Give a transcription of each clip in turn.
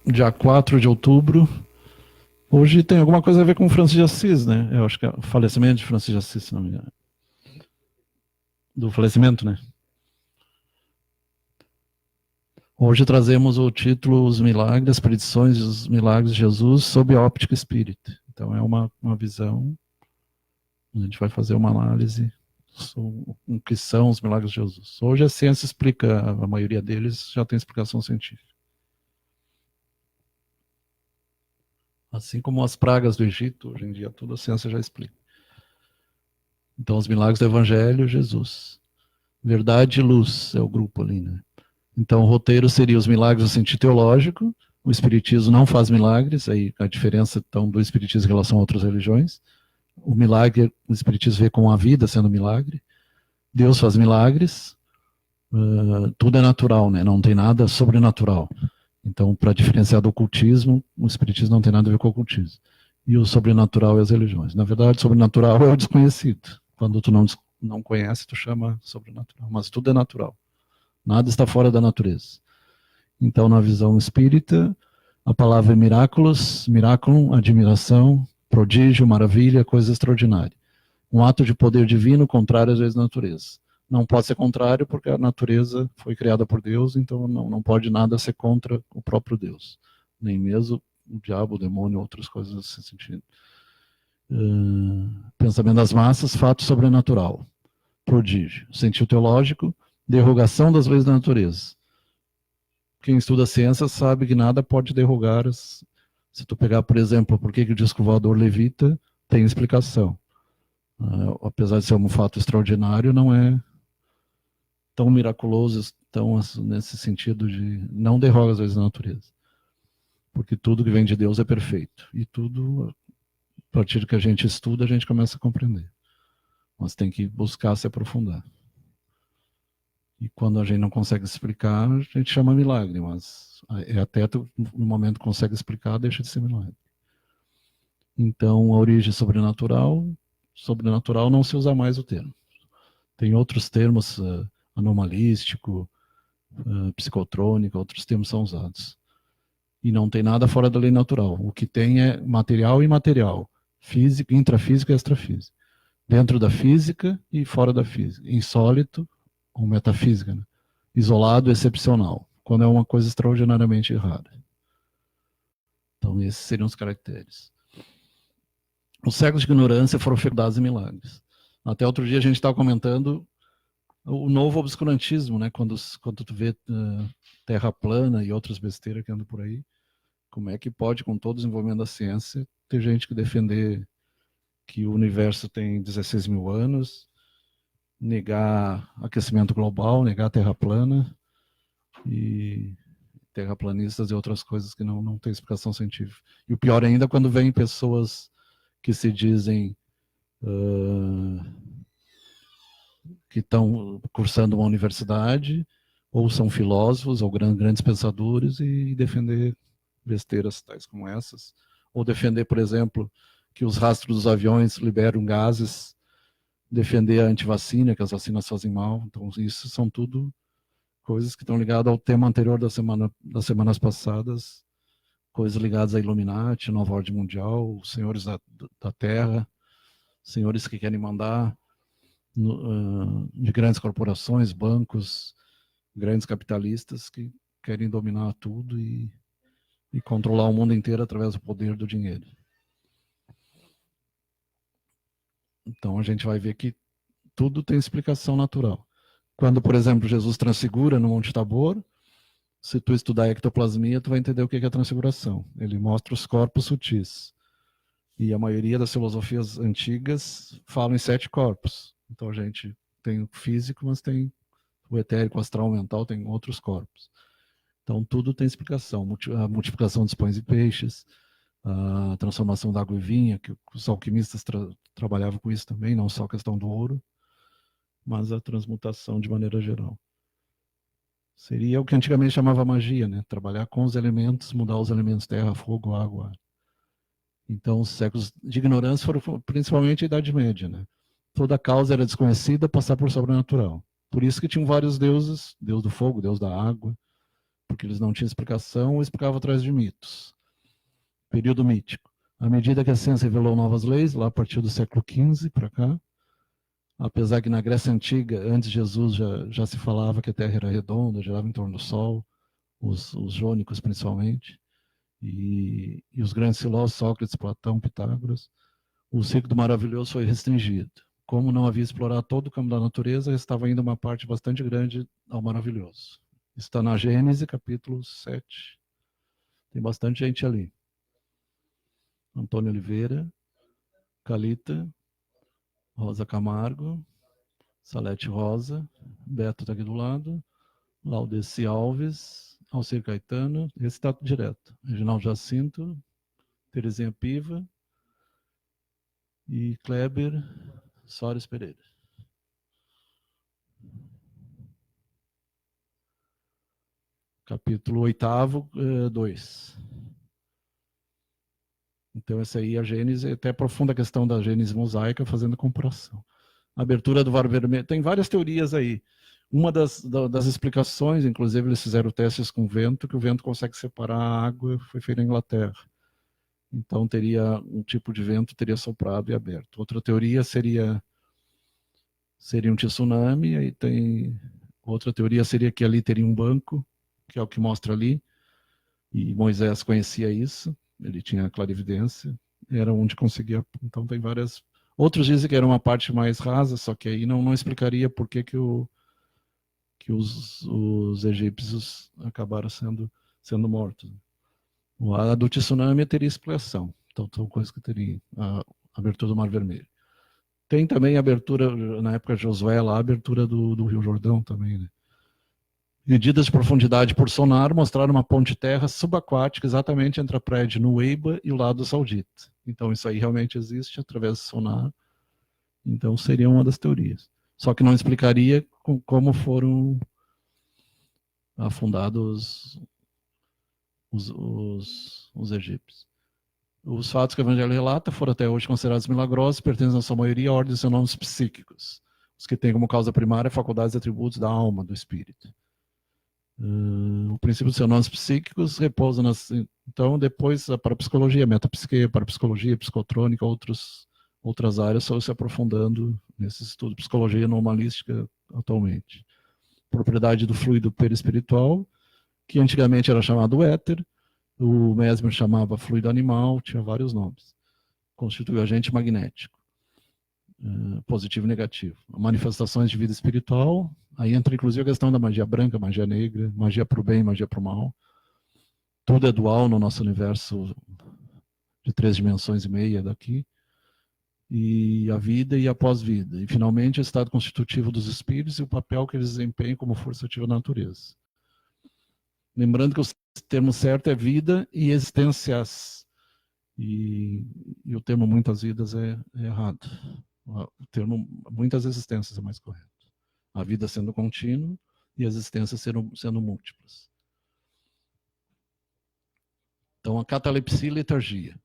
dia 4 de outubro. Hoje tem alguma coisa a ver com Francisco de Assis, né? Eu acho que é o falecimento de Francisco de Assis, se não me engano. Do falecimento, né? Hoje trazemos o título Os Milagres, as Predições dos Milagres de Jesus sob a óptica espírita. Então é uma visão, a gente vai fazer uma análise sobre o que são os milagres de Jesus. Hoje a ciência explica, a maioria deles já tem explicação científica. Assim como as pragas do Egito, hoje em dia tudo a ciência já explica. Então os milagres do Evangelho, Jesus. Verdade e luz é o grupo ali, né? Então o roteiro seria os milagres no sentido teológico, o Espiritismo não faz milagres, aí a diferença então, do Espiritismo em relação a outras religiões. O milagre, o Espiritismo vê como a vida sendo milagre. Deus faz milagres, tudo é natural, né? Não tem nada sobrenatural. Então, para diferenciar do ocultismo, o Espiritismo não tem nada a ver com o ocultismo. E o sobrenatural é as religiões. Na verdade, o sobrenatural é o desconhecido. Quando tu não conhece, tu chama sobrenatural. Mas tudo é natural. Nada está fora da natureza. Então, na visão espírita, a palavra é miraculous, miraculum, admiração, prodígio, maravilha, coisa extraordinária. Um ato de poder divino contrário às leis da natureza. Não pode ser contrário porque a natureza foi criada por Deus, então não pode nada ser contra o próprio Deus. Nem mesmo o diabo, o demônio, outras coisas nesse sentido. Pensamento das massas, fato sobrenatural. Prodígio. Sentido teológico, derrogação das leis da natureza. Quem estuda a ciência sabe que nada pode derrogar. Se tu pegar, por exemplo, por que o disco voador levita, tem explicação. Apesar de ser um fato extraordinário, não é tão miraculoso, tão nesse sentido de não derroga as leis da natureza. Porque tudo que vem de Deus é perfeito. E tudo, a partir do que a gente estuda, a gente começa a compreender. Mas tem que buscar se aprofundar. E quando a gente não consegue explicar, a gente chama milagre, mas até no momento que consegue explicar, deixa de ser milagre. Então, a origem sobrenatural não se usa mais o termo. Tem outros termos, anomalístico, psicotrônico, outros termos são usados. E não tem nada fora da lei natural. O que tem é material e imaterial, físico, intrafísico e extrafísico. Dentro da física e fora da física. Insólito ou metafísica, né? Isolado, excepcional, quando é uma coisa extraordinariamente rara. Então, esses seriam os caracteres. Os séculos de ignorância foram fecundados em milagres. Até outro dia a gente estava comentando o novo obscurantismo, né? Quando tu vê terra plana e outras besteiras que andam por aí, como é que pode, com todo o desenvolvimento da ciência, ter gente que defender que o universo tem 16 mil anos, negar aquecimento global, negar terra plana, e terraplanistas e outras coisas que não tem explicação científica. E o pior ainda é quando vem pessoas que se dizem que estão cursando uma universidade, ou são filósofos, ou grandes pensadores, e defender besteiras tais como essas. Ou defender, por exemplo, que os rastros dos aviões liberam gases, defender a antivacina, que as vacinas fazem mal. Então, isso são tudo coisas que estão ligadas ao tema anterior das semanas passadas, coisas ligadas a Illuminati, Nova Ordem Mundial, os senhores da Terra, senhores que querem mandar de grandes corporações, bancos, grandes capitalistas que querem dominar tudo e controlar o mundo inteiro através do poder do dinheiro. Então a gente vai ver que tudo tem explicação natural. Quando, por exemplo, Jesus transfigura no Monte Tabor, se tu estudar ectoplasmia, tu vai entender o que é a transfiguração. Ele mostra os corpos sutis. E a maioria das filosofias antigas falam em 7 corpos. Então a gente tem o físico, mas tem o etérico, o astral, o mental, tem outros corpos. Então tudo tem explicação. A multiplicação dos pães e peixes, a transformação da água em vinho, que os alquimistas trabalhavam com isso também, não só a questão do ouro, mas a transmutação de maneira geral. Seria o que antigamente chamava magia, né? Trabalhar com os elementos, mudar os elementos terra, fogo, água. Então, os séculos de ignorância foram principalmente a Idade Média, né? Toda causa era desconhecida, passar por sobrenatural. Por isso que tinham vários deuses, Deus do fogo, Deus da água, porque eles não tinham explicação ou explicavam através de mitos. Período mítico. À medida que a ciência revelou novas leis, lá a partir do século XV para cá, apesar que na Grécia Antiga, antes de Jesus, já se falava que a Terra era redonda, girava em torno do Sol, os jônicos principalmente, e os grandes filósofos, Sócrates, Platão, Pitágoras, o ciclo do maravilhoso foi restringido. Como não havia explorado todo o campo da natureza, estava ainda uma parte bastante grande ao maravilhoso. Está na Gênesis, capítulo 7. Tem bastante gente ali. Antônio Oliveira, Calita, Rosa Camargo, Salete Rosa, Beto está aqui do lado, Laudeci Alves, Alcir Caetano, esse está direto, Reginaldo Jacinto, Terezinha Piva e Kleber Soares Pereira. Capítulo 8º, 2. Então, essa aí é a Gênese, até aprofunda a questão da Gênese mosaica, fazendo comparação. A abertura do VAR vermelho, tem várias teorias aí. Uma das explicações, inclusive eles fizeram testes com vento, que o vento consegue separar a água, foi feito na Inglaterra. Então, teria um tipo de vento, teria soprado e aberto. Outra teoria seria um tsunami, aí tem... Outra teoria seria que ali teria um banco, que é o que mostra ali, e Moisés conhecia isso, ele tinha clarividência, era onde conseguia, então tem várias... Outros dizem que era uma parte mais rasa, só que aí não explicaria por que os egípcios acabaram sendo mortos. A do tsunami teria explicação, então são coisas que teriam a abertura do Mar Vermelho. Tem também a abertura, na época de Josué, lá, a abertura do Rio Jordão também, né? Medidas de profundidade por sonar mostraram uma ponte terra subaquática exatamente entre a praia de Nuweiba e o lado saudita. Então isso aí realmente existe através do sonar. Então seria uma das teorias. Só que não explicaria como foram afundados os egípcios. Os fatos que o Evangelho relata foram até hoje considerados milagrosos, pertencem na sua maioria à ordem dos fenômenos psíquicos, os que têm como causa primária faculdades e atributos da alma, do espírito. O princípio dos fenômenos psíquicos repousa então depois a parapsicologia, metapsique, parapsicologia, psicotrônica, outras áreas estão se aprofundando nesse estudo, psicologia normalística atualmente. Propriedade do fluido perispiritual, que antigamente era chamado éter, o Mesmer chamava fluido animal, tinha vários nomes. Constitui o agente magnético, positivo e negativo. Manifestações de vida espiritual, aí entra inclusive a questão da magia branca, magia negra, magia para o bem, magia para o mal. Tudo é dual no nosso universo de 3 dimensões e meia daqui. E a vida e a pós-vida. E finalmente o estado constitutivo dos espíritos e o papel que eles desempenham como força ativa da natureza. Lembrando que o termo certo é vida e existências. E o termo muitas vidas é errado. O termo muitas existências é mais correto. A vida sendo contínua e as existências sendo múltiplas. Então, a catalepsia e letargia.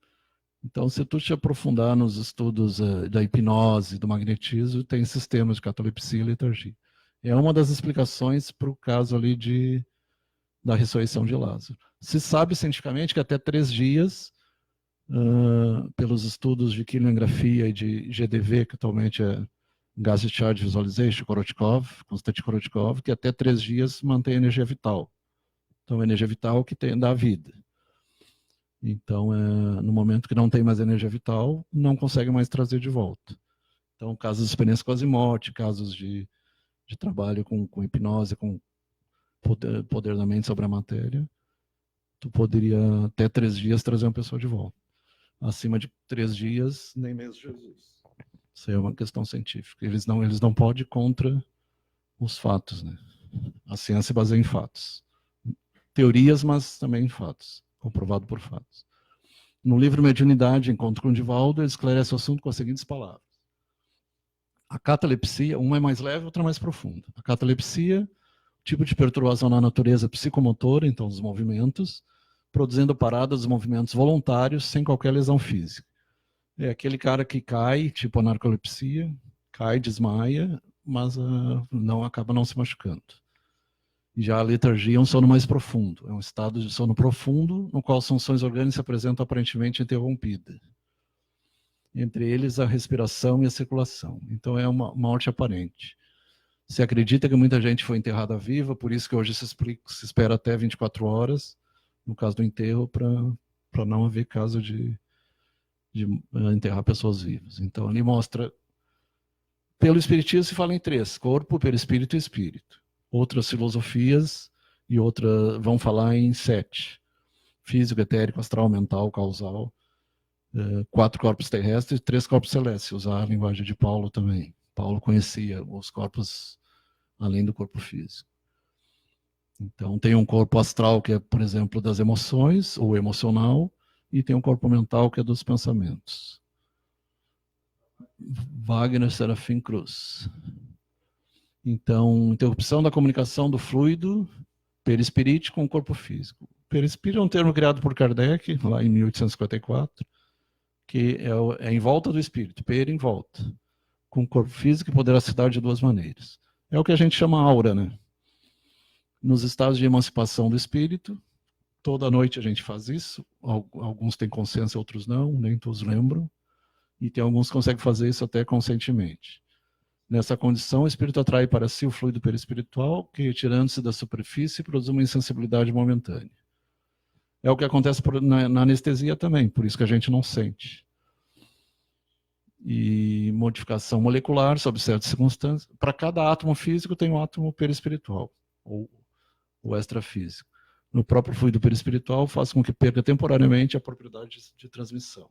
Então, se tu te aprofundar nos estudos da hipnose, do magnetismo, tem sistemas de catalepsia e letargia. É uma das explicações para o caso ali da ressurreição de Lázaro. Se sabe cientificamente que até 3 dias, pelos estudos de quiliografia e de GDV, que atualmente é Gas Discharge Visualization, Konstantin Korotkov, que até 3 dias mantém a energia vital. Então, a energia vital que dá vida. Então, no momento que não tem mais energia vital, não consegue mais trazer de volta. Então, casos de experiência quase morte, casos de trabalho com hipnose, com poder da mente sobre a matéria, tu poderia até 3 dias trazer uma pessoa de volta. Acima de 3 dias, nem mesmo Jesus. Isso aí é uma questão científica. Eles não podem ir contra os fatos, né? A ciência se baseia em fatos. Teorias, mas também em fatos. Comprovado por fatos. No livro Mediunidade, Encontro com Divaldo, ele esclarece o assunto com as seguintes palavras. A catalepsia, uma é mais leve, outra é mais profunda. A catalepsia, tipo de perturbação na natureza psicomotora, então os movimentos, produzindo parada dos movimentos voluntários sem qualquer lesão física. É aquele cara que cai, tipo a narcolepsia, cai, desmaia, mas acaba não se machucando. E já a letargia é um sono mais profundo, é um estado de sono profundo, no qual as funções orgânicas se apresentam aparentemente interrompidas. Entre eles, a respiração e a circulação. Então, é uma morte aparente. Se acredita que muita gente foi enterrada viva, por isso que hoje se espera até 24 horas, no caso do enterro, para não haver caso de enterrar pessoas vivas. Então, ali mostra, pelo Espiritismo se fala em 3, corpo, perispírito e espírito. Outras filosofias e outras vão falar em 7, físico, etérico, astral, mental, causal, 4 corpos terrestres e 3 corpos celestes, usar a linguagem de Paulo também. Paulo conhecia os corpos além do corpo físico. Então, tem um corpo astral que é, por exemplo, das emoções, ou emocional, e tem um corpo mental que é dos pensamentos. Wagner Serafim Cruz. Então, interrupção da comunicação do fluido perispirítico com o corpo físico. Perispírito é um termo criado por Kardec, lá em 1854, que é em volta do espírito, peri em volta, com o corpo físico, que poderá se dar de 2 maneiras. É o que a gente chama aura, né? Nos estados de emancipação do espírito, toda noite a gente faz isso, alguns têm consciência, outros não, nem todos lembram, e tem alguns que conseguem fazer isso até conscientemente. Nessa condição, o espírito atrai para si o fluido perispiritual, que, retirando-se da superfície, produz uma insensibilidade momentânea. É o que acontece na anestesia também, por isso que a gente não sente. E modificação molecular, sob certas circunstâncias. Para cada átomo físico tem um átomo perispiritual, ou extrafísico. No próprio fluido perispiritual faz com que perca temporariamente a propriedade de transmissão.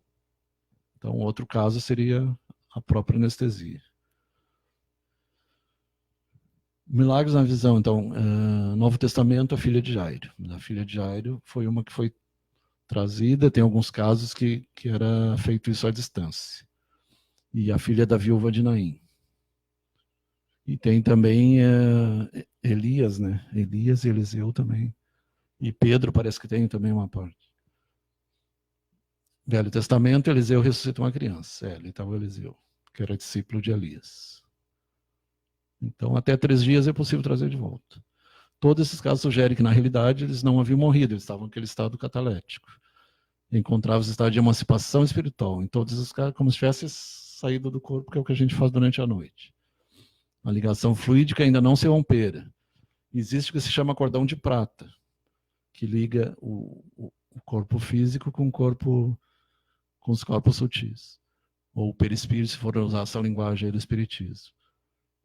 Então, outro caso seria a própria anestesia. Milagres na visão, então, Novo Testamento, a filha de Jairo. A filha de Jairo foi uma que foi trazida, tem alguns casos que era feito isso à distância. E a filha da viúva de Naim. E tem também Elias, né? Elias e Eliseu também. E Pedro parece que tem também uma parte. Velho Testamento, Eliseu ressuscita uma criança. Ali estava o Eliseu, que era discípulo de Elias. Então, até 3 dias é possível trazer de volta. Todos esses casos sugerem que, na realidade, eles não haviam morrido, eles estavam naquele estado catalético. Encontravam-se estado de emancipação espiritual. Em todos esses casos, como se tivesse saído do corpo, que é o que a gente faz durante a noite. A ligação fluídica ainda não se rompera. Existe o que se chama cordão de prata, que liga o corpo físico com os corpos sutis. Ou o perispírito, se for usar essa linguagem aí do espiritismo.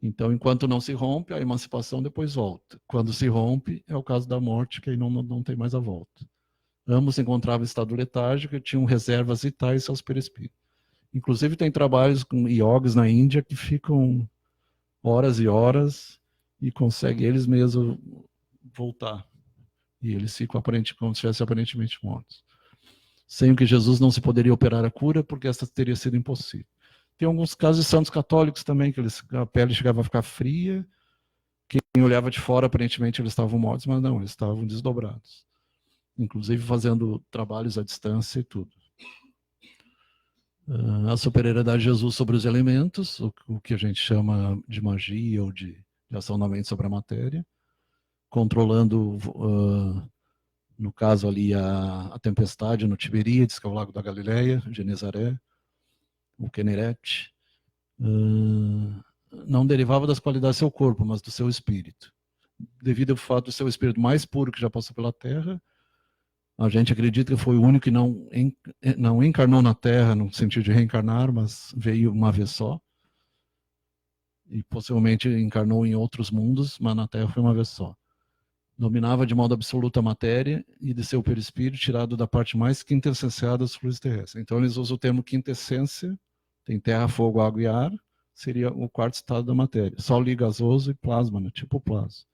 Então, enquanto não se rompe, a emancipação depois volta. Quando se rompe, é o caso da morte, que aí não tem mais a volta. Ambos se encontravam em estado letárgico e tinham reservas vitais aos perispíritos. Inclusive, tem trabalhos com yogis na Índia que ficam horas e horas e conseguem eles mesmos voltar. E eles ficam como se estivessem aparentemente mortos. Sem o que Jesus não se poderia operar a cura, porque essa teria sido impossível. Tem alguns casos de santos católicos também, que a pele chegava a ficar fria, quem olhava de fora, aparentemente eles estavam mortos, mas não, eles estavam desdobrados. Inclusive fazendo trabalhos à distância e tudo. A superioridade de Jesus sobre os elementos, o que a gente chama de magia ou de ação da mente sobre a matéria, controlando, no caso ali, a tempestade no Tiberíades, que é o lago da Galileia, Genezaré, o Quenerete, não derivava das qualidades do seu corpo, mas do seu espírito. Devido ao fato do seu espírito mais puro que já passou pela Terra, a gente acredita que foi o único que não encarnou na Terra no sentido de reencarnar, mas veio uma vez só. E possivelmente encarnou em outros mundos, mas na Terra foi uma vez só. Dominava de modo absoluto a matéria e de seu perispírito tirado da parte mais quintessenciada dos fluidos terrestres. Então eles usam o termo quintessência, tem terra, fogo, água e ar, seria o quarto estado da matéria. Sólido, gasoso e plasma, né? Tipo plasma.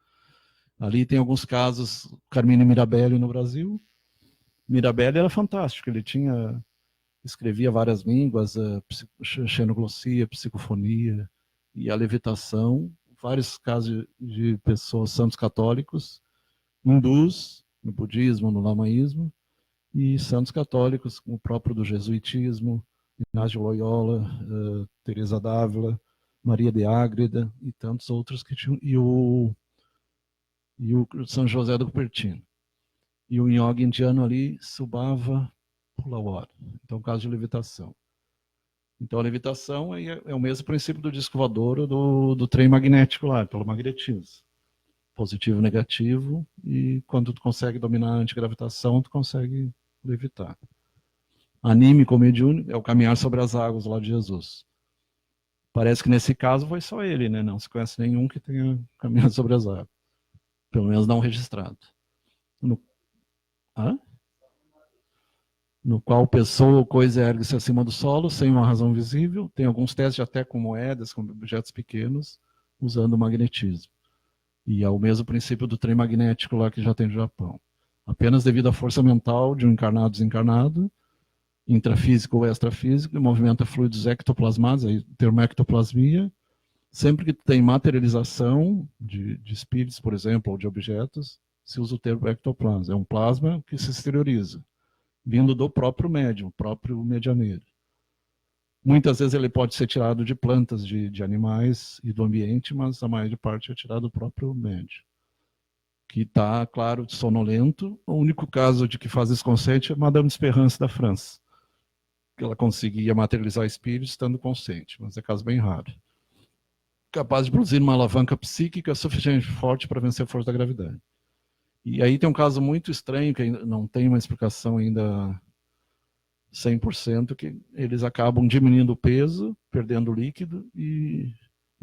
Ali tem alguns casos, Carmine Mirabelli no Brasil. Mirabelli era fantástico, ele escrevia várias línguas, xenoglossia, psicofonia e a levitação, vários casos de pessoas, santos católicos, hindus, no budismo, no lamaísmo, e santos católicos, como o próprio do jesuitismo, Inácio Loyola, Teresa d'Ávila, Maria de Ágreda e tantos outros que tinham, e o e o São José do Cupertino. E o yoga indiano ali, Subhava Pulawar. Então, caso de levitação. Então, a levitação é o mesmo princípio do disco voador do trem magnético lá, pelo magnetismo. Positivo e negativo, e quando tu consegue dominar a antigravitação, tu consegue levitar. Anímico mediúnico é o caminhar sobre as águas lá de Jesus. Parece que nesse caso foi só ele, né? Não se conhece nenhum que tenha caminhado sobre as águas. Pelo menos não registrado. No qual pessoa ou coisa ergue-se acima do solo, sem uma razão visível. Tem alguns testes até com moedas, com objetos pequenos, usando o magnetismo. E é o mesmo princípio do trem magnético lá que já tem no Japão. Apenas devido à força mental de um encarnado desencarnado, intrafísico ou extrafísico, e movimenta fluidos ectoplasmados, aí o termo ectoplasmia, sempre que tem materialização de espíritos, por exemplo, ou de objetos, se usa o termo ectoplasma. É um plasma que se exterioriza, vindo do próprio médium, próprio medianeiro. Muitas vezes ele pode ser tirado de plantas, de animais e do ambiente, mas a maior parte é tirado do próprio médium, que está, claro, sonolento. O único caso de que faz isso consciente é Madame Esperance da França, que ela conseguia materializar espíritos estando consciente, mas é caso bem raro. Capaz de produzir uma alavanca psíquica suficientemente forte para vencer a força da gravidade. E aí tem um caso muito estranho, que não tem uma explicação ainda 100%, que eles acabam diminuindo o peso, perdendo o líquido e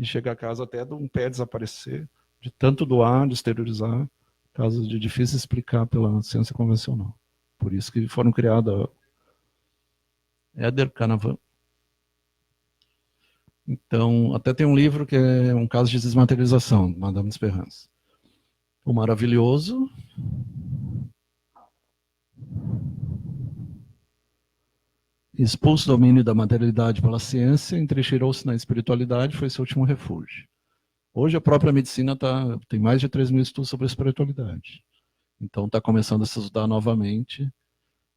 chega a casa até de um pé desaparecer, de tanto doar, de exteriorizar, casos de difícil explicar pela ciência convencional. Por isso que foram criadas Éder Canavan. Então, até tem um livro que é um caso de desmaterialização, Madame Esperance. O Maravilhoso, expulso do domínio da materialidade pela ciência, entrincheirou-se na espiritualidade, foi seu último refúgio. Hoje a própria medicina tem mais de 3.000 estudos sobre a espiritualidade. Então está começando a se estudar novamente.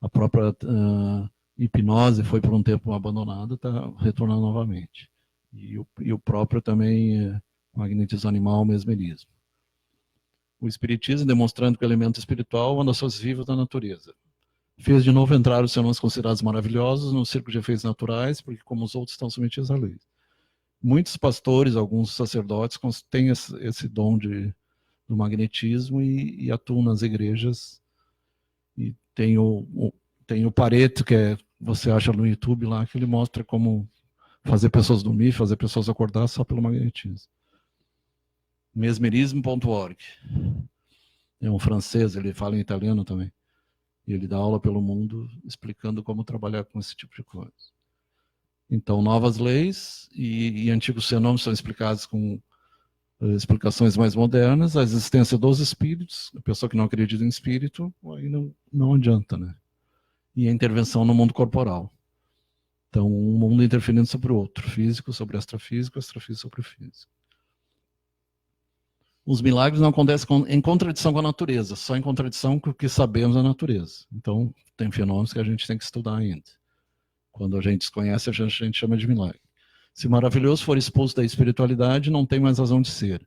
A própria hipnose foi por um tempo abandonada, está retornando novamente. E o próprio também magnetismo animal, mesmerismo. O espiritismo demonstrando que o elemento espiritual é uma das forças vivas da natureza. Fez de novo entrar os sermões considerados maravilhosos no círculo de efeitos naturais, porque como os outros estão submetidos à lei. Muitos pastores, alguns sacerdotes têm esse dom do magnetismo e atuam nas igrejas. E tem o Pareto, que você acha no YouTube lá, que ele mostra como fazer pessoas dormir, fazer pessoas acordar só pelo magnetismo. Mesmerismo.org. É um francês, ele fala em italiano também. E ele dá aula pelo mundo explicando como trabalhar com esse tipo de coisa. Então, novas leis e antigos fenômenos são explicados com explicações mais modernas. A existência dos espíritos, a pessoa que não acredita em espírito, aí não adianta, né? E a intervenção no mundo corporal. Então, um mundo interferindo sobre o outro, físico sobre extrafísico, extrafísico sobre físico. Os milagres não acontecem em contradição com a natureza, só em contradição com o que sabemos da natureza. Então, tem fenômenos que a gente tem que estudar ainda. Quando a gente desconhece, a gente chama de milagre. Se o maravilhoso for expulso da espiritualidade, não tem mais razão de ser.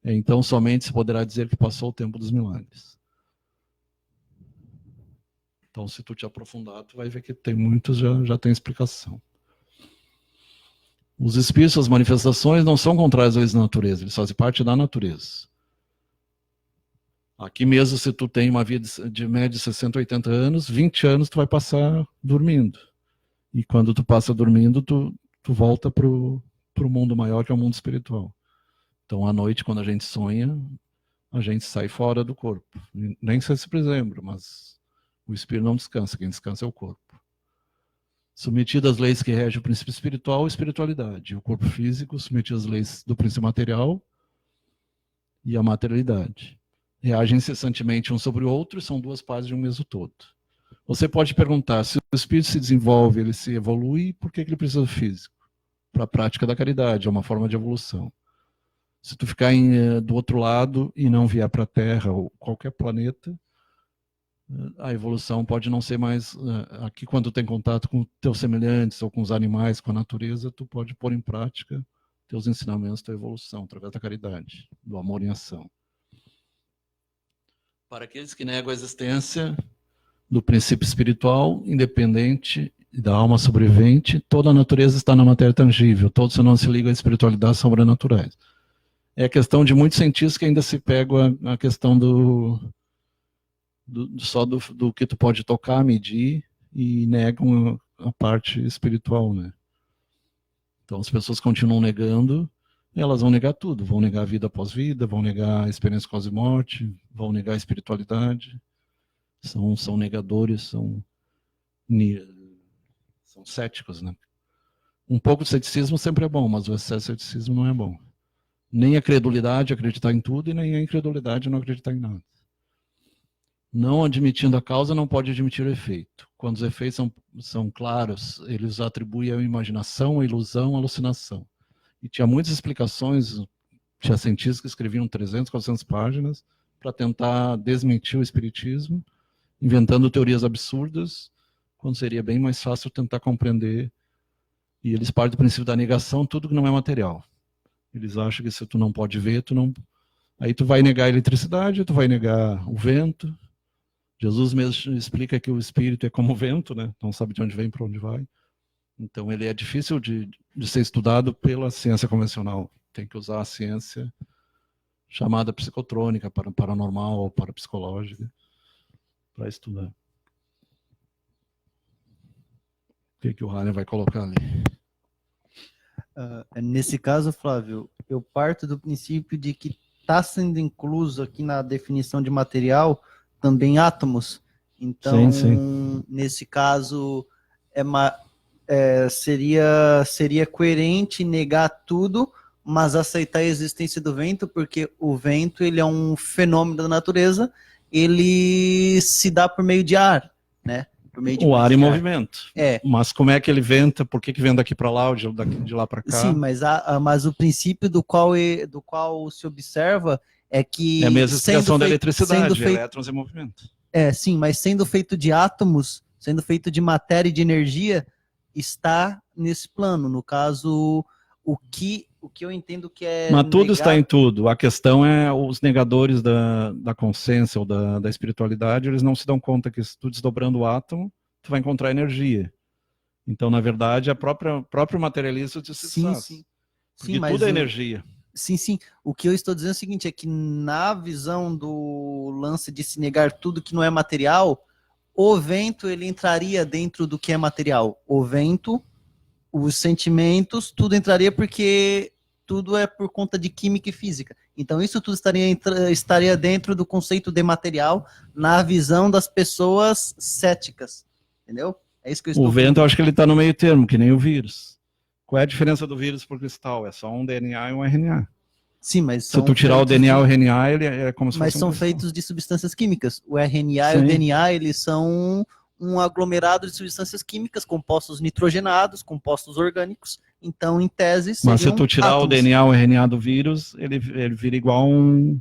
Então, somente se poderá dizer que passou o tempo dos milagres. Então, se tu te aprofundar, tu vai ver que tem muitos, já tem explicação. Os espíritos, as manifestações, não são contrários às leis da natureza, eles fazem parte da natureza. Aqui mesmo, se tu tem uma vida de média de 60, 80 anos, 20 anos tu vai passar dormindo. E quando tu passa dormindo, tu volta para o mundo maior, que é o mundo espiritual. Então, à noite, quando a gente sonha, a gente sai fora do corpo. Nem sei se lembra, mas o espírito não descansa, quem descansa é o corpo. Submetido às leis que regem o princípio espiritual, espiritualidade. O corpo físico, submetido às leis do princípio material e a materialidade. Reagem incessantemente um sobre o outro e são duas partes de um mesmo todo. Você pode perguntar, se o espírito se desenvolve, ele se evolui, por que ele precisa do físico? Para a prática da caridade, é uma forma de evolução. Se tu ficar do outro lado e não vier para a Terra ou qualquer planeta, a evolução pode não ser mais... Aqui, quando tu tem contato com teus semelhantes ou com os animais, com a natureza, tu pode pôr em prática teus ensinamentos, tua evolução, através da caridade, do amor em ação. Para aqueles que negam a existência do princípio espiritual, independente da alma sobrevivente, toda a natureza está na matéria tangível, todos não se ligam à espiritualidade sobrenaturais. É a questão de muitos cientistas que ainda se pegam a questão só do que tu pode tocar, medir, e negam a parte espiritual, né? Então as pessoas continuam negando, elas vão negar tudo, vão negar a vida após vida, vão negar a experiência quase morte, vão negar a espiritualidade, são negadores, são céticos, né? Um pouco de ceticismo sempre é bom, mas o excesso de ceticismo não é bom. Nem a credulidade, acreditar em tudo, e nem a incredulidade, não acreditar em nada. Não admitindo a causa, não pode admitir o efeito. Quando os efeitos são claros, eles atribuem à imaginação, à ilusão, à alucinação. E tinha muitas explicações, tinha cientistas que escreviam 300, 400 páginas para tentar desmentir o espiritismo, inventando teorias absurdas, quando seria bem mais fácil tentar compreender. E eles partem do princípio da negação, tudo que não é material. Eles acham que se tu não pode ver, aí tu vai negar a eletricidade, tu vai negar o vento. Jesus mesmo explica que o espírito é como o vento, né? Não sabe de onde vem, para onde vai. Então ele é difícil de ser estudado pela ciência convencional. Tem que usar a ciência chamada psicotrônica, para paranormal ou parapsicológica, para estudar. O que o Rania vai colocar ali? Nesse caso, Flávio, eu parto do princípio de que está sendo incluso aqui na definição de material também átomos. Então, sim. Nesse caso, seria coerente negar tudo, mas aceitar a existência do vento, porque o vento ele é um fenômeno da natureza, ele se dá por meio de ar, né? O ar em movimento. Mas como é que ele venta? Por que vem daqui para lá ou de lá para cá? Sim, mas o princípio do qual se observa é que... É a mesma explicação da eletricidade, elétrons em movimento. Sim, mas sendo feito de átomos, sendo feito de matéria e de energia, está nesse plano. No caso, o que eu entendo que é... Mas tudo está em tudo. A questão é os negadores da consciência ou da espiritualidade, eles não se dão conta que se tu desdobrando o átomo, tu vai encontrar energia. Então, na verdade, a próprio materialista te sabe. Sim. Porque tudo é energia. Sim. O que eu estou dizendo é o seguinte, é que na visão do lance de se negar tudo que não é material, o vento ele entraria dentro do que é material. O vento, os sentimentos, tudo entraria porque tudo é por conta de química e física. Então isso tudo estaria dentro do conceito de material na visão das pessoas céticas. Entendeu? É isso que eu estou falando. O vento, eu acho que ele está no meio termo, que nem o vírus. Qual é a diferença do vírus por cristal? É só um DNA e um RNA. Sim, mas se tu tirar o DNA e o RNA, ele é como se fosse mas são feitos de substâncias químicas. O RNA e o DNA, eles são um aglomerado de substâncias químicas, compostos nitrogenados, compostos orgânicos. Então, em tese, seriam Mas se tu tirar átomos. o DNA ou o RNA do vírus, ele vira igual um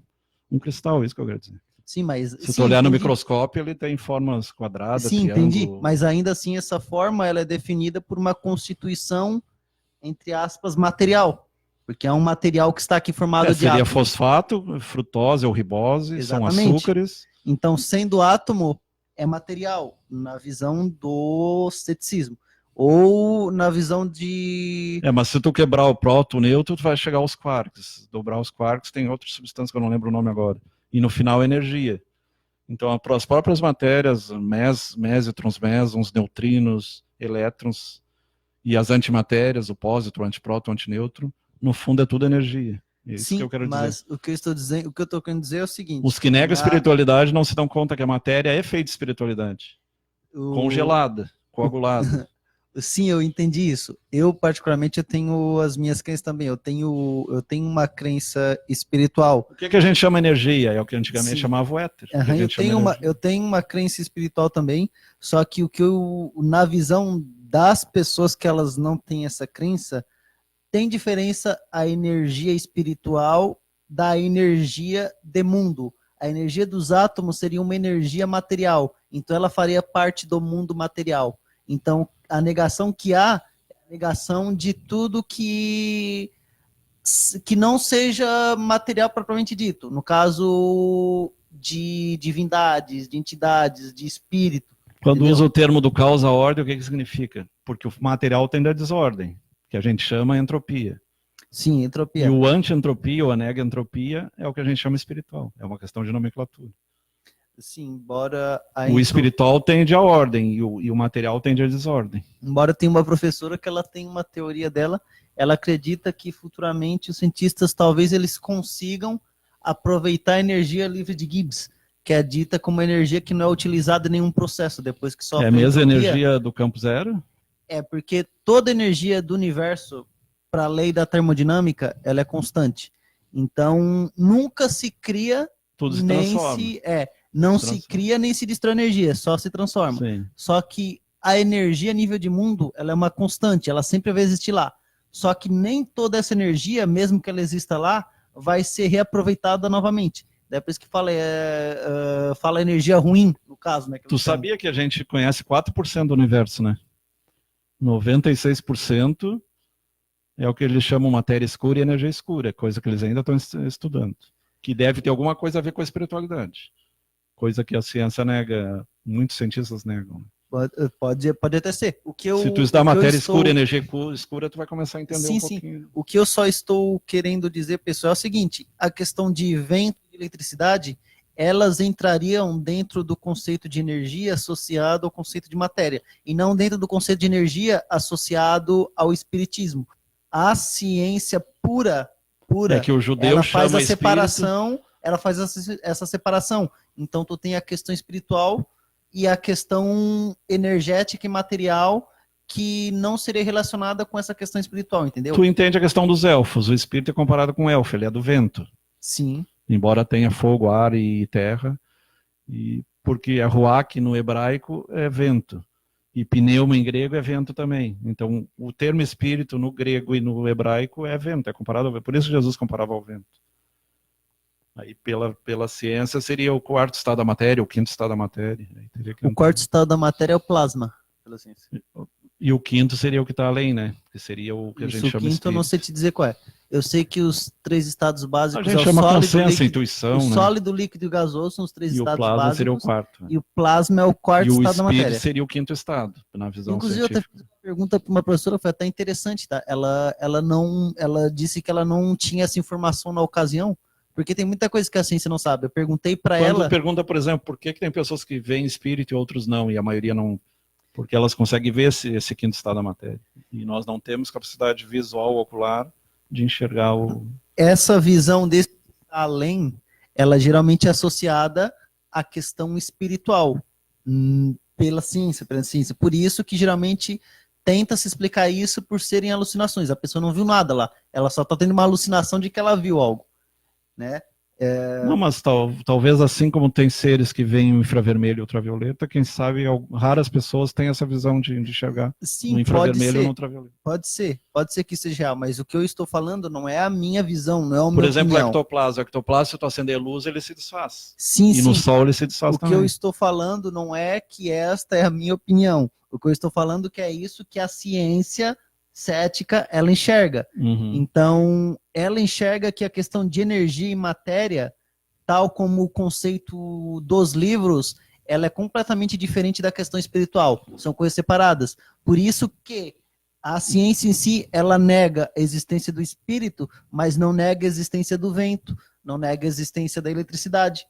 cristal, isso que eu quero dizer. Sim, mas... Se tu olhar no microscópio, ele tem formas quadradas, Sim, triângulo... entendi. Mas ainda assim, essa forma ela é definida por uma constituição, entre aspas, material. Porque é um material que está aqui formado de seria átomos. fosfato, frutose ou ribose, Exatamente. São açúcares. Então, sendo átomo, é material, na visão do ceticismo. Ou na visão de... mas se tu quebrar o próton, o nêutron, tu vai chegar aos quarks. Dobrar os quarks, tem outra substância que eu não lembro o nome agora. E no final, energia. Então, as próprias matérias, mésitrons, mesons, neutrinos, elétrons, e as antimatérias, o pósitron, antipróton, antinêutron, no fundo é tudo energia. É isso que eu quero dizer. Mas o que eu estou querendo dizer é o seguinte... Os que negam a espiritualidade não se dão conta que a matéria é feita de espiritualidade. Congelada, coagulada. Sim, eu entendi isso. Eu, particularmente, eu tenho as minhas crenças também. Eu tenho uma crença espiritual. O que a gente chama energia? É o que antigamente chamava o éter. Eu tenho uma crença espiritual também, só que na visão das pessoas que elas não têm essa crença, tem diferença a energia espiritual da energia de mundo. A energia dos átomos seria uma energia material, então ela faria parte do mundo material. Então, a negação que há é a negação de tudo que não seja material propriamente dito. No caso, de divindades, de entidades, de espírito. Quando Entendeu? usa o termo do caos à ordem, o que significa? Porque o material tende à desordem, que a gente chama entropia. Sim, E entropia. o anti-entropia ou a nega-entropia é o que a gente chama espiritual. É uma questão de nomenclatura. Sim, embora O espiritual tende à ordem e o material tende à desordem. Embora tenha uma professora que ela tem uma teoria dela, ela acredita que futuramente os cientistas talvez eles consigam aproveitar a energia livre de Gibbs, que é dita como energia que não é utilizada em nenhum processo depois que sofre É a mesma entropia. energia do campo zero? É porque toda energia do universo, para a lei da termodinâmica, ela é constante. Então nunca se cria Tudo se nem transforma. não se cria nem se destrói energia, só se transforma. Sim. Só que a energia a nível de mundo, ela é uma constante, ela sempre vai existir lá. Só que nem toda essa energia, mesmo que ela exista lá, vai ser reaproveitada novamente. É por isso que fala energia ruim, no caso, né? Tu sabia que a gente conhece 4% do universo, né? 96% é o que eles chamam matéria escura e energia escura, coisa que eles ainda estão estudando. Que deve ter alguma coisa a ver com a espiritualidade. Coisa que a ciência nega, muitos cientistas negam. Pode até ser. Se tu estudar matéria escura e energia escura, tu vai começar a entender um pouquinho. Sim. O que eu só estou querendo dizer, pessoal, é o seguinte: a questão de vento e eletricidade, elas entrariam dentro do conceito de energia associado ao conceito de matéria, e não dentro do conceito de energia associado ao espiritismo. A ciência pura é que o judeu ela faz chama a separação, ela faz essa separação. Então tu tem a questão espiritual e a questão energética e material que não seria relacionada com essa questão espiritual, entendeu? Tu entende a questão dos elfos. O espírito é comparado com o elfo, ele é do vento. Sim. Embora tenha fogo, ar e terra. Porque a ruach no hebraico é vento. E pneuma em grego é vento também. Então, o termo espírito no grego e no hebraico é vento, é comparado ao vento. Por isso Jesus comparava ao vento. Aí, pela ciência, seria o quarto estado da matéria, o quinto estado da matéria. O quarto estado da matéria é o plasma, pela ciência. E o quinto seria o que está além, né? Que seria o que a gente chama de espírito. O quinto eu não sei te dizer qual é. Eu sei que os 3 estados básicos a gente chama consciência, intuição, o sólido, líquido e gasoso são os 3 estados básicos. E o plasma seria o quarto. E o plasma é o quarto estado da matéria. E o espírito seria o quinto estado, na visão Inclusive, científica. eu até fiz uma pergunta para uma professora, foi até interessante, tá? Ela disse que ela não tinha essa informação na ocasião, porque tem muita coisa que a ciência não sabe. Eu perguntei para ela... Quando pergunta, por exemplo, por que tem pessoas que veem espírito e outros não, e a maioria não... Porque elas conseguem ver esse quinto estado da matéria. E nós não temos capacidade visual ocular de enxergar o... Essa visão desse além, ela geralmente é associada à questão espiritual, pela ciência. Por isso que geralmente tenta se explicar isso por serem alucinações. A pessoa não viu nada lá, ela só está tendo uma alucinação de que ela viu algo, né? Não, mas talvez assim como tem seres que veem o infravermelho e ultravioleta, quem sabe raras pessoas têm essa visão de enxergar no infravermelho e no ultravioleta. Pode ser que seja real, mas o que eu estou falando não é a minha visão, não é o meu Por exemplo, opinião. o ectoplasma, se tu acender luz, ele se desfaz. Sim, e no sol ele se desfaz também. O que eu estou falando não é que esta é a minha opinião. O que eu estou falando que é isso que a ciência cética, ela enxerga. Uhum. Então, ela enxerga que a questão de energia e matéria, tal como o conceito dos livros, ela é completamente diferente da questão espiritual. São coisas separadas. Por isso que a ciência em si, ela nega a existência do espírito, mas não nega a existência do vento, não nega a existência da eletricidade.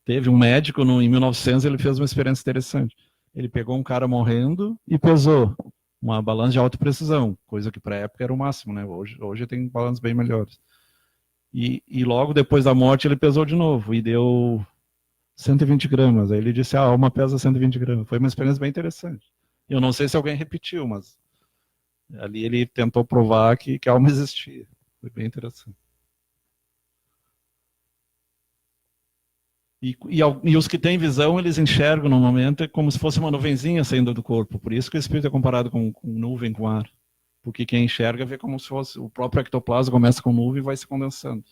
Teve um médico, em 1900, ele fez uma experiência interessante. Ele pegou um cara morrendo e pesou uma balança de alta precisão, coisa que para a época era o máximo, né? Hoje tem balanças bem melhores. E logo depois da morte ele pesou de novo e deu 120 gramas. Aí ele disse, a alma pesa 120 gramas. Foi uma experiência bem interessante. Eu não sei se alguém repetiu, mas ali ele tentou provar que a alma existia. Foi bem interessante. E os que têm visão, eles enxergam no momento como se fosse uma nuvenzinha saindo do corpo. Por isso que o espírito é comparado com nuvem, com ar. Porque quem enxerga vê como se fosse o próprio ectoplasma, começa com nuvem e vai se condensando.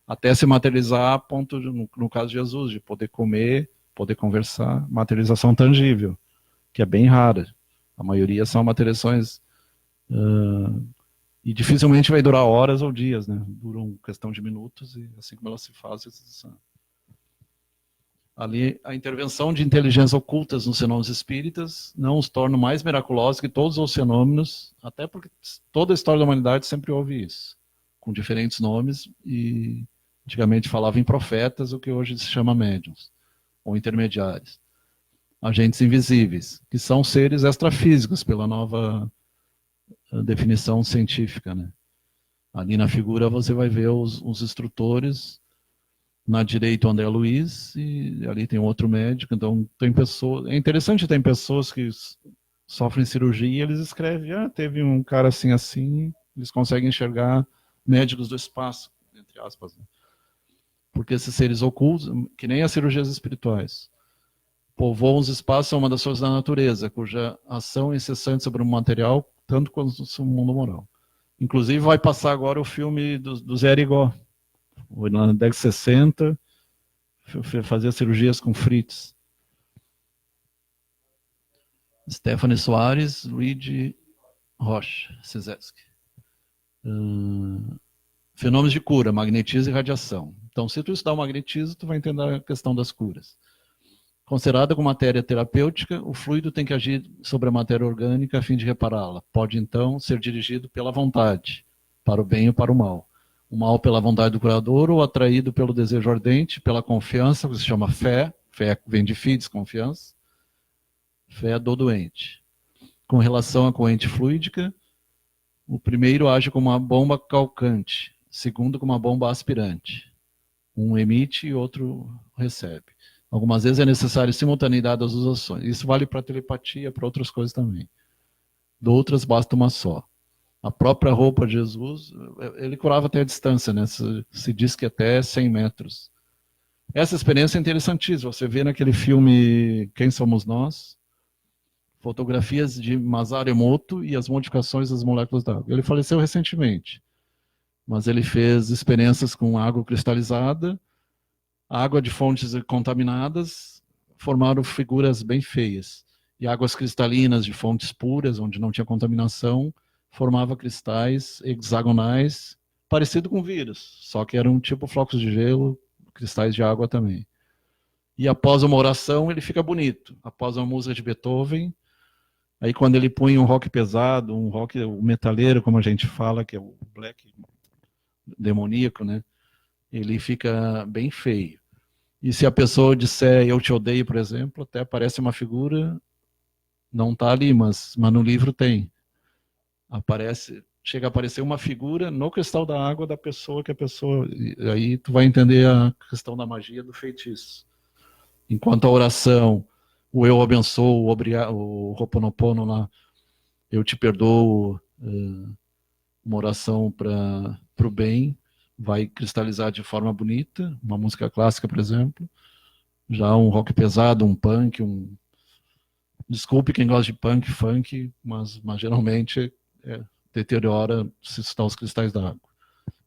Até se materializar a ponto, no caso de Jesus, de poder comer, poder conversar. Materialização tangível, que é bem rara. A maioria são materializações... e dificilmente vai durar horas ou dias, né? Duram questão de minutos e assim como ela se faz, Ali, a intervenção de inteligências ocultas nos fenômenos espíritas não os torna mais miraculosos que todos os fenômenos, até porque toda a história da humanidade sempre houve isso, com diferentes nomes, e antigamente falava em profetas, o que hoje se chama médiuns, ou intermediários. Agentes invisíveis, que são seres extrafísicos, pela nova definição científica, né? Ali na figura você vai ver os instrutores, na direita o André Luiz, e ali tem outro médico. Então tem pessoas, é interessante, tem pessoas que sofrem cirurgia e eles escrevem, teve um cara assim, assim, eles conseguem enxergar médicos do espaço, entre aspas, né? Porque esses seres ocultos, que nem as cirurgias espirituais, povoam os espaços, são uma das forças da natureza, cuja ação é incessante sobre o material, tanto quanto o mundo moral. Inclusive vai passar agora o filme do Zé Arigó, na década de 60, fazia cirurgias com Fritz. Stephanie Soares, Luigi Rocha, Cizeschi. Fenômenos de cura, magnetismo e radiação. Então, se tu estudar o magnetismo, tu vai entender a questão das curas. Considerada como matéria terapêutica, o fluido tem que agir sobre a matéria orgânica a fim de repará-la. Pode, então, ser dirigido pela vontade, para o bem ou para o mal. O mal pela vontade do curador, ou atraído pelo desejo ardente, pela confiança, que se chama fé. Fé vem de fides, confiança. Fé do doente. Com relação à corrente fluídica, o primeiro age como uma bomba calcante, segundo como uma bomba aspirante. Um emite e outro recebe. Algumas vezes é necessário simultaneidade das duas ações. Isso vale para telepatia, para outras coisas também. De outras basta uma só. A própria roupa de Jesus, ele curava até a distância, né? Se diz que até 100 metros. Essa experiência é interessantíssima. Você vê naquele filme Quem Somos Nós, fotografias de Masaru Emoto e as modificações das moléculas da água. Ele faleceu recentemente, mas ele fez experiências com água cristalizada, água de fontes contaminadas, formaram figuras bem feias. E águas cristalinas de fontes puras, onde não tinha contaminação, formava cristais hexagonais, parecido com vírus, só que eram tipo flocos de gelo, cristais de água também. E após uma oração, ele fica bonito. Após uma música de Beethoven, aí quando ele põe um rock pesado, um rock metaleiro, como a gente fala, que é o black demoníaco, né? Ele fica bem feio. E se a pessoa disser eu te odeio, por exemplo, até aparece uma figura, não está ali, mas no livro tem. Chega a aparecer uma figura no cristal da água da pessoa, que a pessoa... Aí tu vai entender a questão da magia do feitiço. Enquanto a oração, o eu abençoo, o Ho'oponopono lá, eu te perdoo, uma oração para o bem, vai cristalizar de forma bonita, uma música clássica, por exemplo. Já um rock pesado, um punk, desculpe quem gosta de punk, funk, mas geralmente deteriora se estão os cristais da água.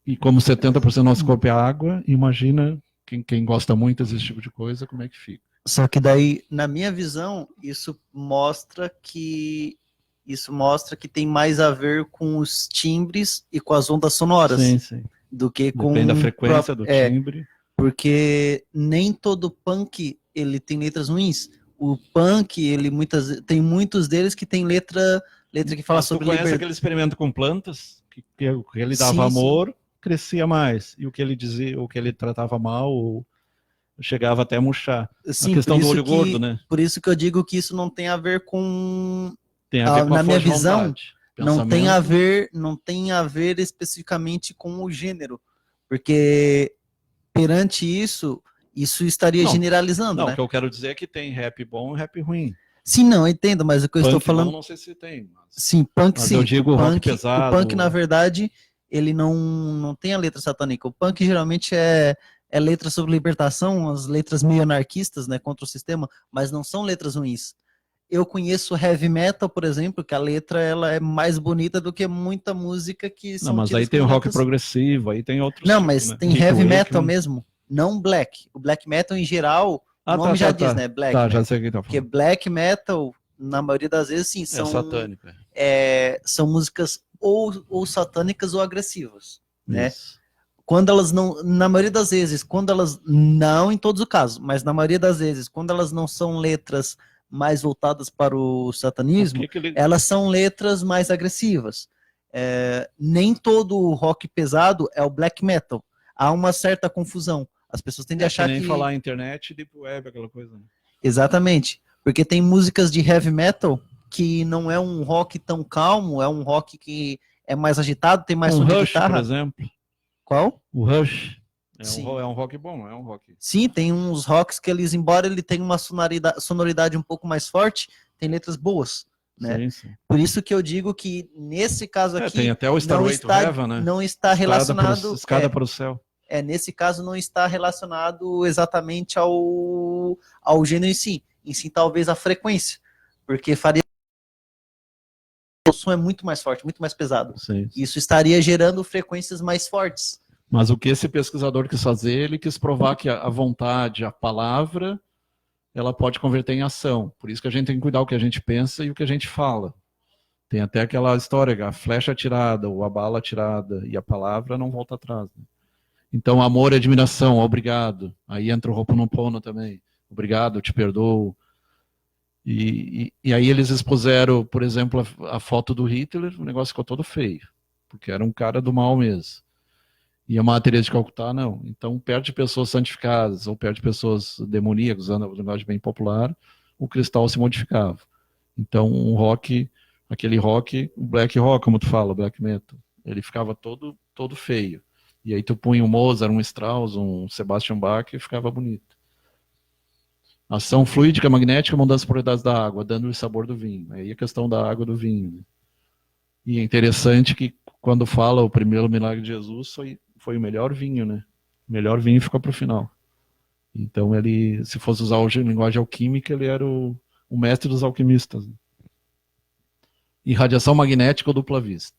E como 70% do nosso corpo é água, imagina quem gosta muito desse tipo de coisa, como é que fica. Só que daí, na minha visão, isso mostra que tem mais a ver com os timbres e com as ondas sonoras. Sim, sim. Do que com... Depende da frequência do timbre. Porque nem todo punk ele tem letras ruins. O punk, tem muitos deles que tem letra que fala sobre liberdade. Tu conhece aquele experimento com plantas? Que ele dava amor, crescia mais. E o que ele dizia, o que ele tratava mal, chegava até a murchar. Sim, a questão do olho gordo, né? Por isso que eu digo que isso não tem a ver com... Tem a ver com na minha visão, vontade, não tem a ver especificamente com o gênero. Porque perante isso estaria generalizando, não, né? O que eu quero dizer é que tem rap bom e rap ruim. Sim, não, eu entendo, mas o que eu estou falando... não sei se tem. Sim, punk mas sim. Eu digo rock pesado. O punk, na verdade, ele não tem a letra satânica. O punk geralmente é letra sobre libertação, as letras meio anarquistas, né, contra o sistema, mas não são letras ruins. Eu conheço heavy metal, por exemplo, que a letra ela é mais bonita do que muita música que são... Não, mas aí tem o rock progressivo, aí tem outros... Não, mas tem heavy metal mesmo, não black. O black metal, em geral, o nome já diz, né? Black. Tá, já sei o que tá falando. Porque black metal, na maioria das vezes, sim, são... satânico. São músicas ou satânicas ou agressivas, né? quando elas não, na maioria das vezes, quando elas, não em todos os casos, mas na maioria das vezes, quando elas não são letras mais voltadas para o satanismo, elas são letras mais agressivas. Nem todo rock pesado é o black metal. Há uma certa confusão. As pessoas tendem a achar nem que... falar internet e deep web, aquela coisa. Né? Exatamente. Porque tem músicas de heavy metal que não é um rock tão calmo, é um rock que é mais agitado, tem mais som de Rush, guitarra. por exemplo. Qual? O Rush. Sim. É um rock bom, é um rock. Sim, tem uns rocks que eles, embora ele tenha uma sonoridade um pouco mais forte, tem letras boas, né? Sim, sim. Por isso que eu digo que nesse caso aqui tem até o Starway to Heaven, né? Não está relacionado... Escada para o céu. Nesse caso não está relacionado exatamente ao gênero em si talvez a frequência, porque faria o som é muito mais forte, muito mais pesado. Sim. Isso estaria gerando frequências mais fortes. Mas o que esse pesquisador quis fazer, ele quis provar que a vontade, a palavra, ela pode converter em ação. Por isso que a gente tem que cuidar o que a gente pensa e o que a gente fala. Tem até aquela história, a flecha atirada ou a bala atirada e a palavra não volta atrás. Né? Então, amor e admiração, obrigado. Aí entra o Ho'oponopono também. Obrigado, eu te perdoo. E aí eles expuseram, por exemplo, a foto do Hitler, o negócio ficou todo feio, porque era um cara do mal mesmo. E a Madre Teresa de Calcutá, não. Então, perto de pessoas santificadas, ou perto de pessoas demoníacas, usando a linguagem bem popular, o cristal se modificava. Então, aquele rock, o black rock, como tu fala, o black metal, ele ficava todo feio. E aí tu punha um Mozart, um Strauss, um Sebastian Bach e ficava bonito. Ação fluídica, magnética, mudando as propriedades da água, dando o sabor do vinho. Aí a questão da água do vinho. Né? E é interessante que quando fala o primeiro milagre de Jesus, foi o melhor vinho, né? O melhor vinho ficou para o final. Então ele, se fosse usar a linguagem alquímica, ele era o mestre dos alquimistas. Né? E radiação magnética ou dupla vista.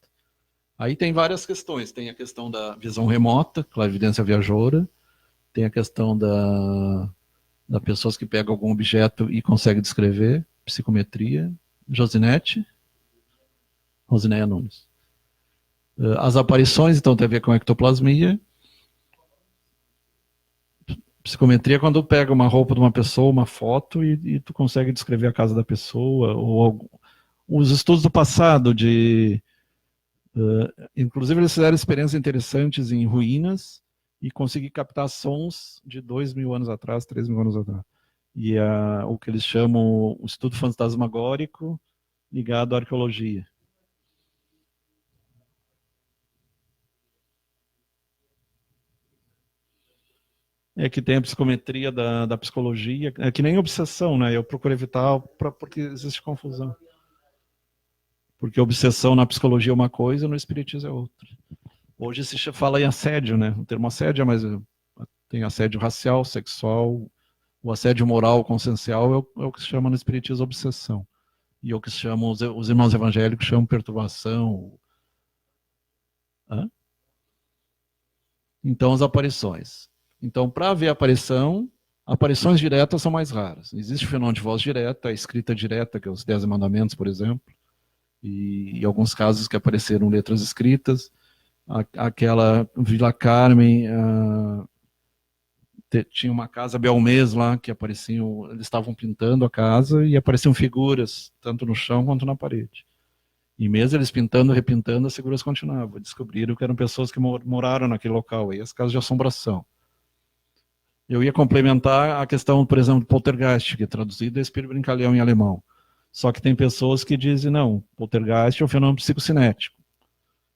Aí tem várias questões. Tem a questão da visão remota, clarividência viajoura. Tem a questão da pessoas que pegam algum objeto e conseguem descrever, psicometria, Rosineia Nunes. As aparições, então, tem a ver com ectoplasmia. Psicometria é quando pega uma roupa de uma pessoa, uma foto, e tu consegue descrever a casa da pessoa, ou os estudos do passado, inclusive eles fizeram experiências interessantes em ruínas, e conseguir captar sons de 2.000 anos atrás, 3.000 anos atrás. E o que eles chamam o estudo fantasmagórico ligado à arqueologia. É que tem a psicometria da psicologia, é que nem obsessão, né? Eu procuro evitar porque existe confusão. Porque obsessão na psicologia é uma coisa, no espiritismo é outra. Hoje se fala em assédio, né? O termo assédio, mas tem assédio racial, sexual, o assédio moral, consciencial é o que se chama no espiritismo obsessão. E o que se chama, os irmãos evangélicos chamam perturbação. Hã? Então, as aparições. Então, para haver aparições diretas são mais raras. Existe o fenômeno de voz direta, a escrita direta, que é os 10 mandamentos, por exemplo, e alguns casos que apareceram letras escritas. Aquela Vila Carmen, tinha uma casa Belmez lá, que apareciam, eles estavam pintando a casa e apareciam figuras, tanto no chão quanto na parede. E mesmo eles pintando, repintando, as figuras continuavam. Descobriram que eram pessoas que moraram naquele local, aí as casas de assombração. Eu ia complementar a questão, por exemplo, do poltergeist, que é traduzido é espírito brincalhão em alemão. Só que tem pessoas que dizem, não, poltergeist é um fenômeno psicocinético.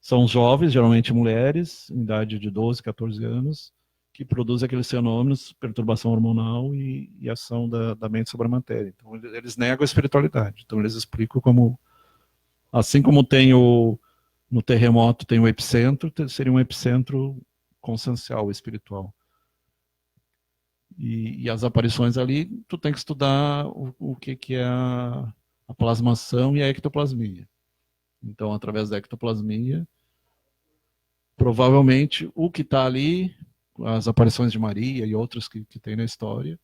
São jovens, geralmente mulheres, em idade de 12, 14 anos, que produzem aqueles fenômenos, perturbação hormonal e ação da mente sobre a matéria. Então, eles negam a espiritualidade. Então, eles explicam como, assim como tem no terremoto tem o epicentro, seria um epicentro consciencial, espiritual. E as aparições ali, tu tem que estudar o que é a plasmação e a ectoplasmia. Então, através da ectoplasmia, provavelmente o que está ali, as aparições de Maria e outros que tem na história,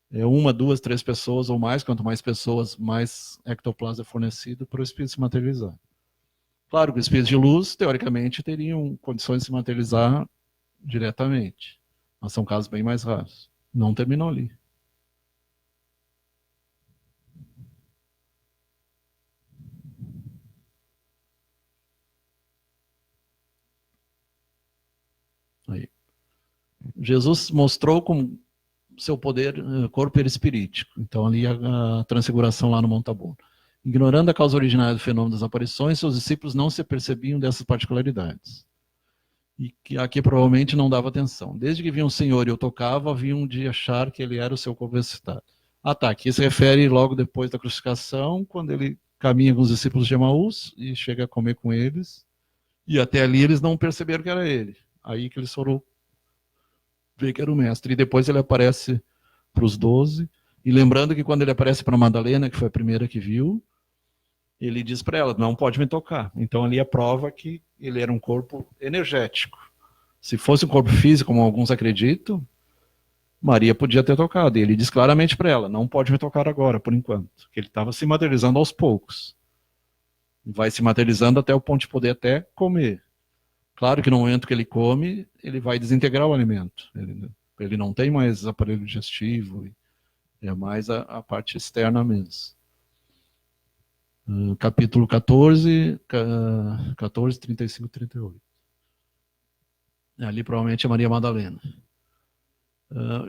é 1, 2, 3 pessoas ou mais. Quanto mais pessoas, mais ectoplasma é fornecido para o espírito se materializar. Claro que os espíritos de luz, teoricamente, teriam condições de se materializar diretamente. Mas são casos bem mais raros. Não terminou ali. Aí. Jesus mostrou como seu poder, corpo perispirítico. Então, ali a transfiguração lá no Monte Tabor. Ignorando a causa originária do fenômeno das aparições, seus discípulos não se percebiam dessas particularidades. E que aqui provavelmente não dava atenção. Desde que viam o Senhor e o tocava, haviam de achar que ele era o seu corpo ressuscitado. Ah, tá. Aqui se refere logo depois da crucificação, quando ele caminha com os discípulos de Emaús e chega a comer com eles. E até ali eles não perceberam que era ele. Aí que eles foram ver que era o mestre. E depois ele aparece para os 12. E lembrando que quando ele aparece para Madalena, que foi a primeira que viu, ele diz para ela, não pode me tocar. Então ali é prova que ele era um corpo energético. Se fosse um corpo físico, como alguns acreditam, Maria podia ter tocado. E ele diz claramente para ela, não pode me tocar agora, por enquanto. Que ele estava se materializando aos poucos. Vai se materializando até o ponto de poder até comer. Claro que no momento que ele come, ele vai desintegrar o alimento. Ele não tem mais aparelho digestivo, é mais a parte externa mesmo. Capítulo 14, 35 e 38. Ali provavelmente é Maria Madalena.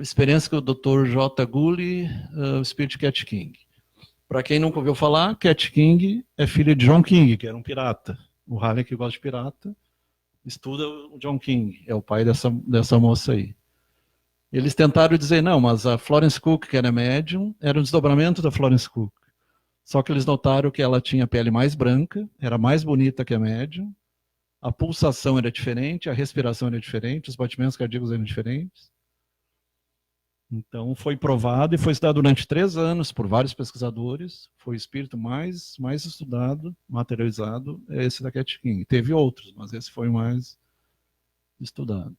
Experiência com o Dr. J. Gully, Spirit Cat King. Para quem nunca ouviu falar, Cat King é filha de John King, que era um pirata. O Halley que gosta de pirata estuda o John King, é o pai dessa moça aí. Eles tentaram dizer, não, mas a Florence Cook, que era médium, era um desdobramento da Florence Cook. Só que eles notaram que ela tinha a pele mais branca, era mais bonita que a médium, a pulsação era diferente, a respiração era diferente, os batimentos cardíacos eram diferentes. Então foi provado e foi estudado durante 3 anos por vários pesquisadores. Foi o espírito mais estudado, materializado, é esse da Cat King. Teve outros, mas esse foi o mais estudado.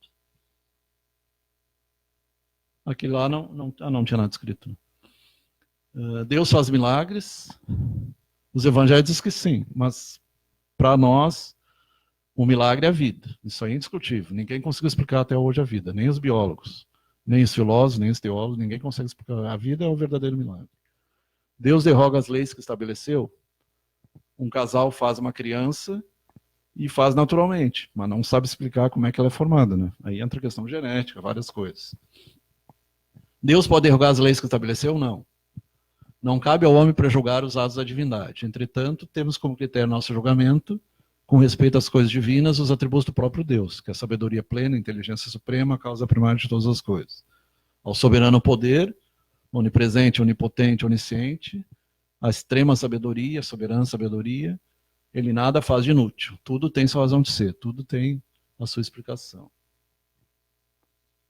Aqui lá não tinha nada escrito. Deus faz milagres. Os evangelhos dizem que sim, mas para nós o milagre é a vida. Isso aí é indiscutível. Ninguém conseguiu explicar até hoje a vida, nem os biólogos. Nem os filósofos, nem os teólogos, ninguém consegue explicar. A vida é o verdadeiro milagre. Deus derroga as leis que estabeleceu. Um casal faz uma criança e faz naturalmente, mas não sabe explicar como é que ela é formada, né? Aí entra a questão genética, várias coisas. Deus pode derrogar as leis que estabeleceu? Não. Não cabe ao homem prejulgar os atos da divindade. Entretanto, temos como critério nosso julgamento, com respeito às coisas divinas, os atributos do próprio Deus, que é a sabedoria plena, a inteligência suprema, a causa primária de todas as coisas. Ao soberano poder, onipresente, onipotente, onisciente, a extrema sabedoria, a soberana sabedoria, ele nada faz de inútil. Tudo tem sua razão de ser, tudo tem a sua explicação.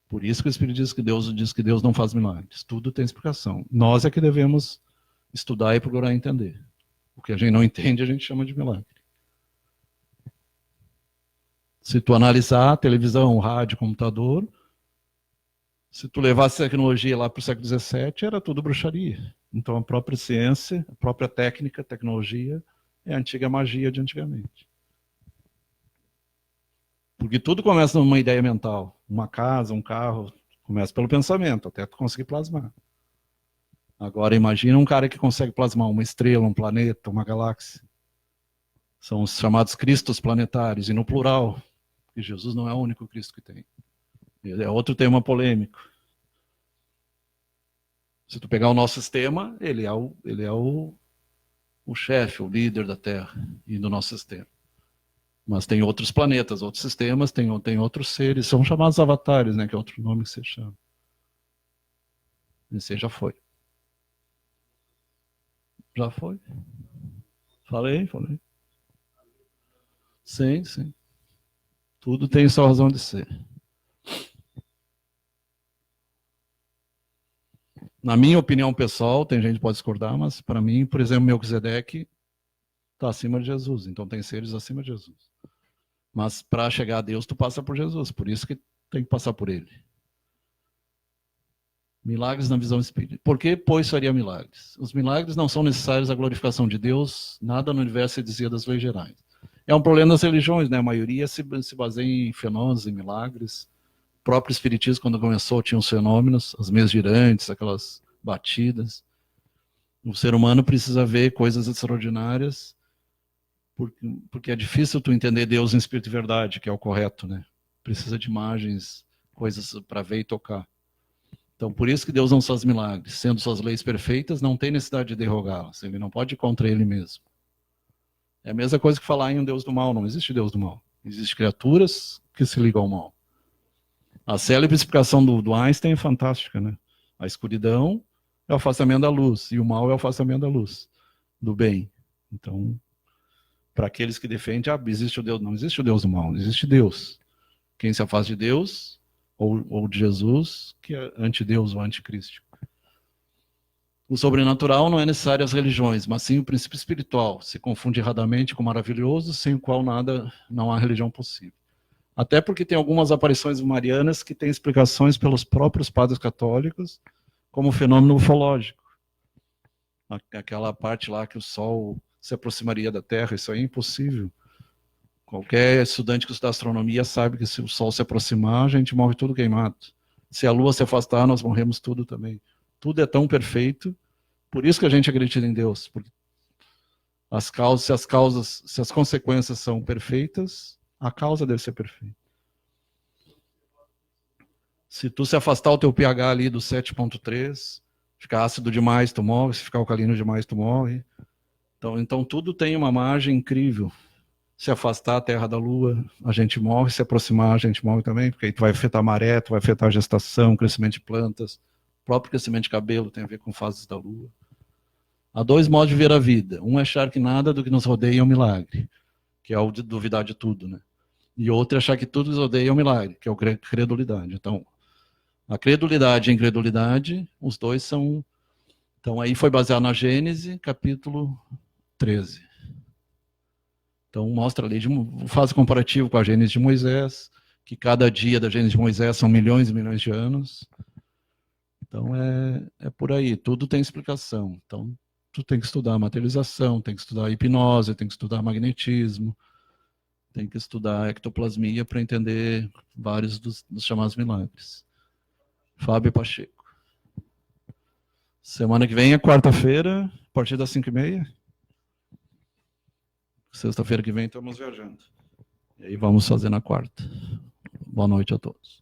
Por isso que o Espírito diz que Deus não faz milagres. Tudo tem explicação. Nós é que devemos estudar e procurar entender. O que a gente não entende, a gente chama de milagre. Se tu analisar televisão, rádio, computador, se tu levasse a tecnologia lá para o século XVII, era tudo bruxaria. Então a própria ciência, a própria técnica, tecnologia, é a antiga magia de antigamente. Porque tudo começa numa ideia mental. Uma casa, um carro, começa pelo pensamento, até tu conseguir plasmar. Agora imagina um cara que consegue plasmar uma estrela, um planeta, uma galáxia. São os chamados cristos planetários, e no plural. Porque Jesus não é o único Cristo que tem. É outro tema polêmico. Se tu pegar o nosso sistema, ele é o chefe, o líder da Terra e do nosso sistema. Mas tem outros planetas, outros sistemas, tem outros seres, são chamados avatares, né, que é outro nome que se chama. Esse já foi. Já foi? Falei. Sim. Tudo tem sua razão de ser. Na minha opinião pessoal, tem gente que pode discordar, mas para mim, por exemplo, Melquisedeque está acima de Jesus, então tem seres acima de Jesus. Mas para chegar a Deus, tu passa por Jesus, por isso que tem que passar por ele. Milagres na visão espírita. Por que, pois, faria milagres? Os milagres não são necessários à glorificação de Deus, nada no universo se dizia das leis gerais. É um problema das religiões, né? A maioria se baseia em fenômenos, em milagres, próprio espiritismo, quando começou, tinha os fenômenos, as mesas girantes, aquelas batidas. O ser humano precisa ver coisas extraordinárias, porque é difícil tu entender Deus em espírito e verdade, que é o correto, né? Precisa de imagens, coisas para ver e tocar. Então, por isso que Deus não faz milagres. Sendo suas leis perfeitas, não tem necessidade de derrogá-las. Ele não pode ir contra ele mesmo. É a mesma coisa que falar em um Deus do mal. Não existe Deus do mal. Existem criaturas que se ligam ao mal. A célebre explicação do Einstein é fantástica, né? A escuridão é o afastamento da luz, e o mal é o afastamento da luz, do bem. Então, para aqueles que defendem, existe o Deus. Não existe o Deus do mal, existe Deus. Quem se afasta de Deus, ou de Jesus, que é antideus ou anticristo. O sobrenatural não é necessário às religiões, mas sim o princípio espiritual. Se confunde erradamente com o maravilhoso, sem o qual não há religião possível. Até porque tem algumas aparições marianas que têm explicações pelos próprios padres católicos, como o fenômeno ufológico. Aquela parte lá que o Sol se aproximaria da Terra, isso aí é impossível. Qualquer estudante que estuda astronomia sabe que se o Sol se aproximar, a gente morre tudo queimado. Se a Lua se afastar, nós morremos tudo também. Tudo é tão perfeito, por isso que a gente acredita em Deus. Porque se as consequências são perfeitas, a causa deve ser perfeita. Se tu se afastar o teu pH ali do 7,3, ficar ácido demais, tu morre. Se ficar alcalino demais, tu morre. Então tudo tem uma margem incrível. Se afastar a Terra da Lua, a gente morre. Se aproximar, a gente morre também, porque aí tu vai afetar a maré, tu vai afetar a gestação, crescimento de plantas. O próprio crescimento de cabelo tem a ver com fases da Lua. Há dois modos de ver a vida. Um é achar que nada do que nos rodeia é um milagre, que é o de duvidar de tudo, né? E outro é achar que tudo que nos rodeia é um milagre, que é a credulidade. Então, a credulidade e a incredulidade, os dois são... Então, aí foi baseado na Gênesis, capítulo 13. Então, mostra ali, faz comparativo com a Gênesis de Moisés, que cada dia da Gênesis de Moisés são milhões e milhões de anos. Então, é por aí, tudo tem explicação. Então, tu tem que estudar materialização, tem que estudar hipnose, tem que estudar magnetismo, tem que estudar ectoplasmia para entender vários dos chamados milagres. Fábio Pacheco. Semana que vem é quarta-feira, a partir das 5h30. Sexta-feira que vem estamos viajando. E aí vamos fazer na quarta. Boa noite a todos.